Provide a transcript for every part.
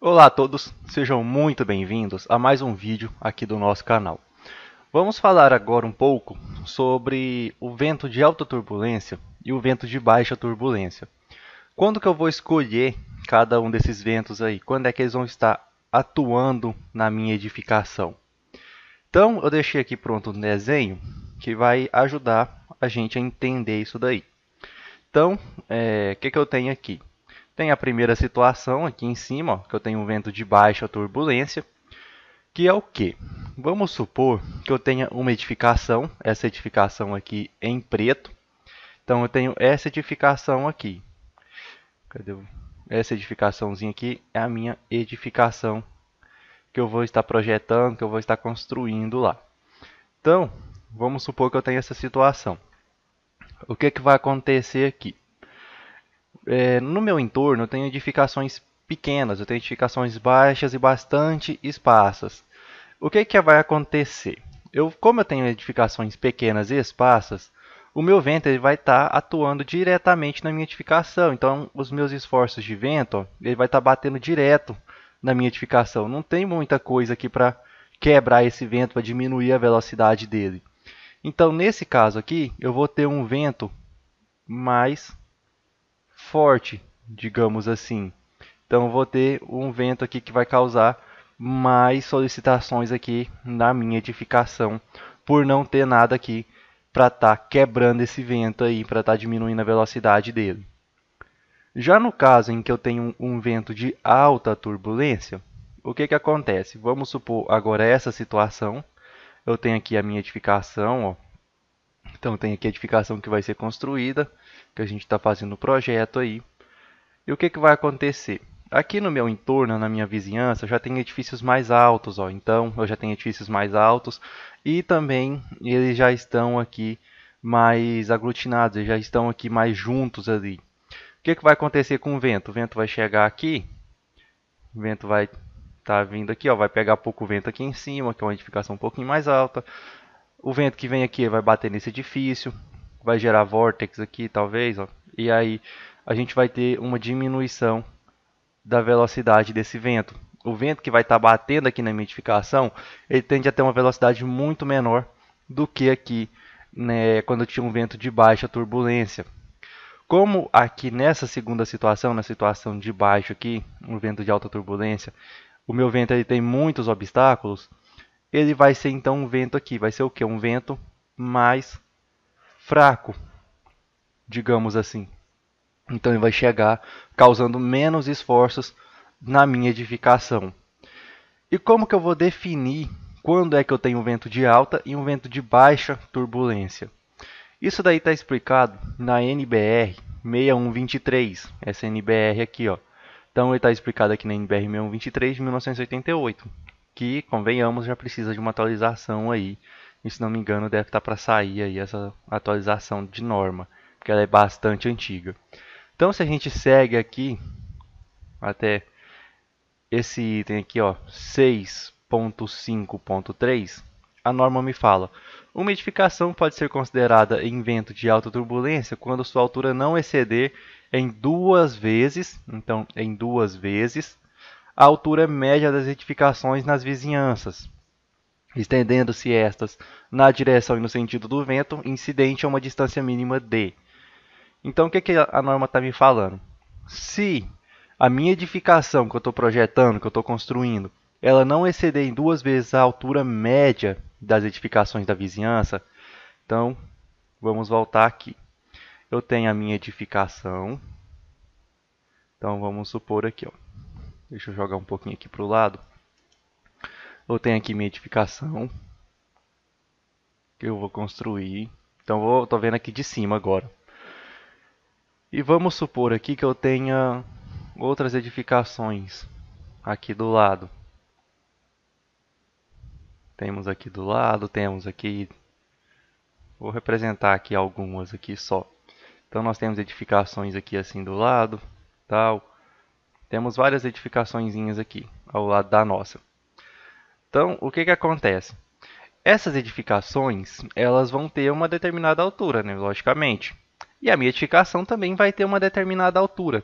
Olá a todos, sejam muito bem-vindos a mais um vídeo aqui do nosso canal. Vamos falar agora um pouco sobre o vento de alta turbulência e o vento de baixa turbulência. Quando que eu vou escolher cada um desses ventos aí? Quando é que eles vão estar atuando na minha edificação? Então, eu deixei aqui pronto um desenho que vai ajudar a gente a entender isso daí. Então, o que eu tenho aqui? Tem a primeira situação aqui em cima, ó, que eu tenho um vento de baixa turbulência, que é o quê? Vamos supor que eu tenha uma edificação, essa edificação aqui em preto. Então eu tenho essa edificação aqui. Cadê? Essa edificaçãozinha aqui é a minha edificação que eu vou estar projetando, que eu vou estar construindo lá. Então, vamos supor que eu tenha essa situação. O que vai acontecer aqui? No meu entorno, eu tenho edificações pequenas, eu tenho edificações baixas e bastante esparsas. O que vai acontecer? Como eu tenho edificações pequenas e esparsas, o meu vento ele vai estar atuando diretamente na minha edificação. Então, os meus esforços de vento, ó, ele vai estar batendo direto na minha edificação. Não tem muita coisa aqui para quebrar esse vento, para diminuir a velocidade dele. Então, nesse caso aqui, eu vou ter um vento mais forte, digamos assim. Então, eu vou ter um vento aqui que vai causar mais solicitações aqui na minha edificação, por não ter nada aqui para estar quebrando esse vento aí, para estar diminuindo a velocidade dele. Já no caso em que eu tenho um vento de alta turbulência, o que acontece? Vamos supor agora essa situação. Eu tenho aqui a minha edificação, ó. Então tem aqui a edificação que vai ser construída, que a gente está fazendo o projeto aí. E o que vai acontecer? Aqui no meu entorno, na minha vizinhança, eu já tenho edifícios mais altos, ó. Então, eu já tenho edifícios mais altos e também eles já estão aqui mais aglutinados, eles já estão aqui mais juntos ali. O que vai acontecer com o vento? O vento vai chegar aqui, o vento vai estar vindo aqui, ó, vai pegar pouco vento aqui em cima, que é uma edificação um pouquinho mais alta. O vento que vem aqui vai bater nesse edifício, vai gerar vórtex aqui, talvez, ó. E aí a gente vai ter uma diminuição da velocidade desse vento. O vento que vai estar batendo aqui na minha edificação, ele tende a ter uma velocidade muito menor do que aqui, né, quando eu tinha um vento de baixa turbulência. Como aqui nessa segunda situação, na situação de baixo aqui, um vento de alta turbulência, o meu vento ele tem muitos obstáculos, ele vai ser então um vento aqui, vai ser o quê? Um vento mais fraco, digamos assim. Então ele vai chegar causando menos esforços na minha edificação. E como que eu vou definir quando é que eu tenho um vento de alta e um vento de baixa turbulência? Isso daí está explicado na NBR 6123, essa NBR aqui, ó. Então ele está explicado aqui na NBR 6123 de 1988, que, convenhamos, já precisa de uma atualização aí. E, se não me engano, deve estar para sair aí essa atualização de norma, porque ela é bastante antiga. Então, se a gente segue aqui até esse item aqui, ó, 6.5.3, a norma me fala: uma edificação pode ser considerada em vento de alta turbulência quando sua altura não exceder em duas vezes, então em duas vezes, a altura média das edificações nas vizinhanças, estendendo-se estas na direção e no sentido do vento, incidente a uma distância mínima de. Então, o que a norma está me falando? Se a minha edificação que eu estou projetando, que eu estou construindo, ela não exceder em duas vezes a altura média das edificações da vizinhança, então vamos voltar aqui. Eu tenho a minha edificação. Então vamos supor aqui, ó. Deixa eu jogar um pouquinho aqui para o lado. Eu tenho aqui minha edificação que eu vou construir. Então estou vendo aqui de cima agora. E vamos supor aqui que eu tenha outras edificações aqui do lado. Temos aqui do lado, temos aqui... Vou representar aqui algumas aqui só. Então nós temos edificações aqui assim do lado, tal. Temos várias edificaçõezinhas aqui ao lado da nossa. Então, o que acontece? Essas edificações, elas vão ter uma determinada altura, né? Logicamente. E a minha edificação também vai ter uma determinada altura.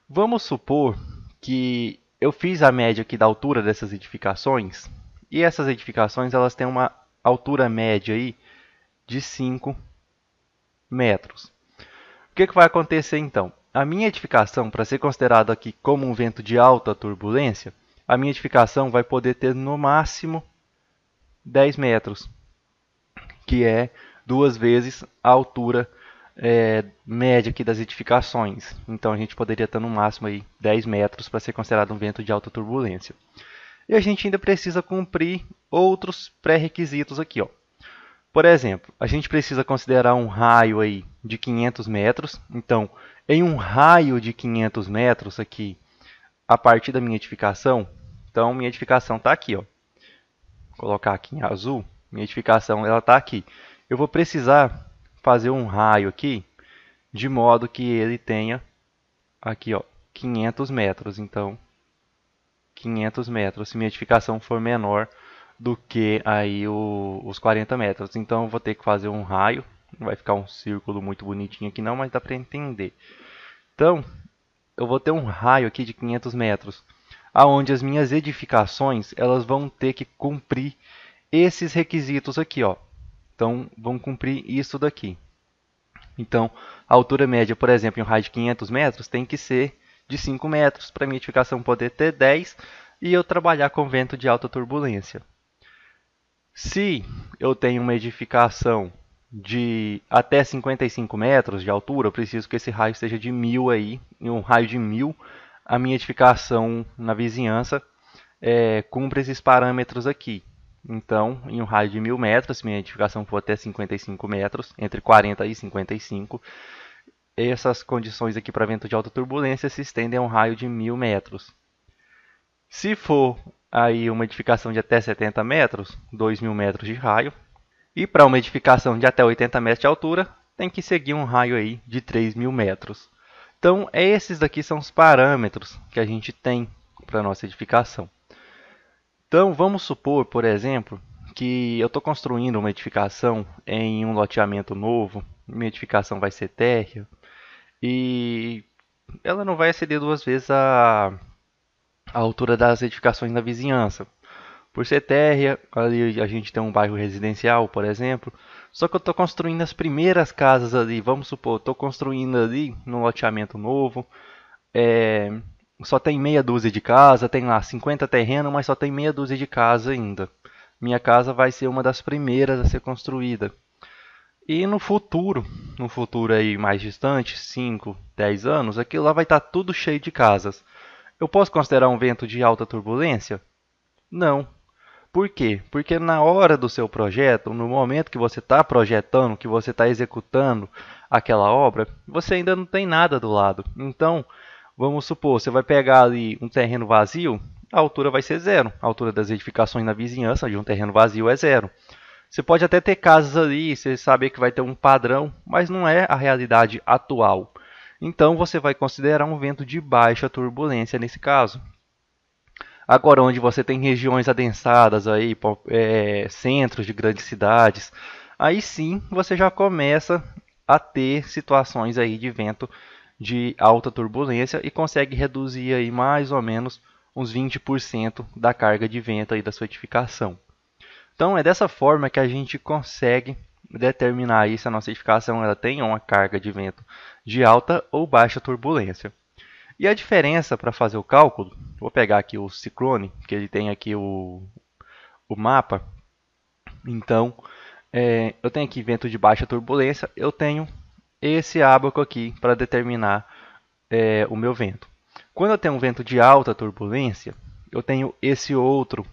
Vamos supor que eu fiz a média aqui da altura dessas edificações, e essas edificações elas têm uma altura média aí de 5 metros. O que vai acontecer então? A minha edificação, para ser considerada aqui como um vento de alta turbulência, a minha edificação vai poder ter no máximo 10 metros, que é 2 vezes a altura média aqui das edificações. Então a gente poderia ter no máximo aí 10 metros para ser considerado um vento de alta turbulência. E a gente ainda precisa cumprir outros pré-requisitos aqui, ó. Por exemplo, a gente precisa considerar um raio aí de 500 metros. Então, em um raio de 500 metros aqui, a partir da minha edificação, então minha edificação está aqui, ó. Vou colocar aqui em azul, minha edificação ela está aqui. Eu vou precisar fazer um raio aqui, de modo que ele tenha aqui, ó, 500 metros. Então, 500 metros, se minha edificação for menor do que aí os 40 metros. Então, eu vou ter que fazer um raio. Não vai ficar um círculo muito bonitinho aqui não, mas dá para entender. Então, eu vou ter um raio aqui de 500 metros, aonde as minhas edificações elas vão ter que cumprir esses requisitos aqui, ó. Então, vão cumprir isso daqui. Então, a altura média, por exemplo, em um raio de 500 metros, tem que ser de 5 metros para minha edificação poder ter 10 e eu trabalhar com vento de alta turbulência. Se eu tenho uma edificação de até 55 metros de altura, eu preciso que esse raio seja de 1000 aí, em um raio de 1000, a minha edificação na vizinhança cumpre esses parâmetros aqui. Então, em um raio de 1000 metros, se minha edificação for até 55 metros, entre 40 e 55, essas condições aqui para vento de alta turbulência se estendem a um raio de 1000 metros. Se for aí uma edificação de até 70 metros, 2000 metros de raio. E para uma edificação de até 80 metros de altura, tem que seguir um raio aí de 3000 metros. Então, esses daqui são os parâmetros que a gente tem para a nossa edificação. Então, vamos supor, por exemplo, que eu estou construindo uma edificação em um loteamento novo. Minha edificação vai ser térrea e ela não vai exceder 2 vezes a altura das edificações da vizinhança. Por ser térrea, ali a gente tem um bairro residencial, por exemplo. Só que eu estou construindo as primeiras casas ali. Vamos supor, estou construindo ali num loteamento novo. Só tem meia dúzia de casa, tem lá 50 terrenos, mas só tem meia dúzia de casa ainda. Minha casa vai ser uma das primeiras a ser construída. E no futuro aí mais distante, 5, 10 anos, aquilo lá vai estar tudo cheio de casas. Eu posso considerar um vento de alta turbulência? Não. Por quê? Porque na hora do seu projeto, no momento que você está projetando, que você está executando aquela obra, você ainda não tem nada do lado. Então, vamos supor, você vai pegar ali um terreno vazio, a altura vai ser zero. A altura das edificações na vizinhança de um terreno vazio é zero. Você pode até ter casas ali, você sabe que vai ter um padrão, mas não é a realidade atual. Então, você vai considerar um vento de baixa turbulência nesse caso. Agora, onde você tem regiões adensadas, aí, centros de grandes cidades, aí sim você já começa a ter situações aí de vento de alta turbulência e consegue reduzir aí mais ou menos uns 20% da carga de vento aí da sua edificação. Então, é dessa forma que a gente consegue determinar aí se a nossa edificação ela tem uma carga de vento de alta ou baixa turbulência. E a diferença para fazer o cálculo, vou pegar aqui o Ciclone, que ele tem aqui o mapa. Então, eu tenho aqui vento de baixa turbulência, eu tenho esse ábaco aqui para determinar o meu vento. Quando eu tenho um vento de alta turbulência, eu tenho esse outro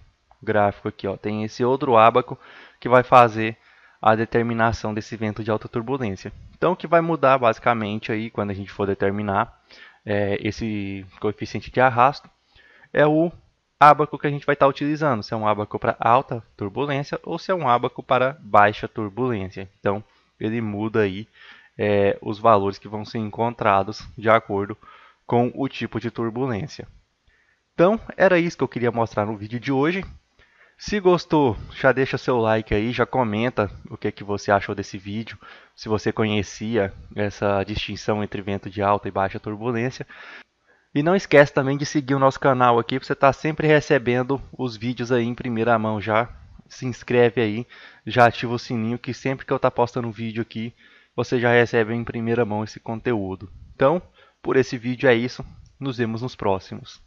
gráfico aqui, ó, tem esse outro ábaco que vai fazer a determinação desse vento de alta turbulência. Então, o que vai mudar basicamente aí quando a gente for determinar esse coeficiente de arrasto é o ábaco que a gente vai estar utilizando, se é um ábaco para alta turbulência ou se é um ábaco para baixa turbulência. Então, ele muda aí os valores que vão ser encontrados de acordo com o tipo de turbulência. Então, era isso que eu queria mostrar no vídeo de hoje. Se gostou, já deixa seu like aí, já comenta o que você achou desse vídeo, se você conhecia essa distinção entre vento de alta e baixa turbulência. E não esquece também de seguir o nosso canal aqui para você estar sempre recebendo os vídeos aí em primeira mão já. Se inscreve aí, já ativa o sininho que sempre que eu estar postando um vídeo aqui, você já recebe em primeira mão esse conteúdo. Então, por esse vídeo é isso. Nos vemos nos próximos.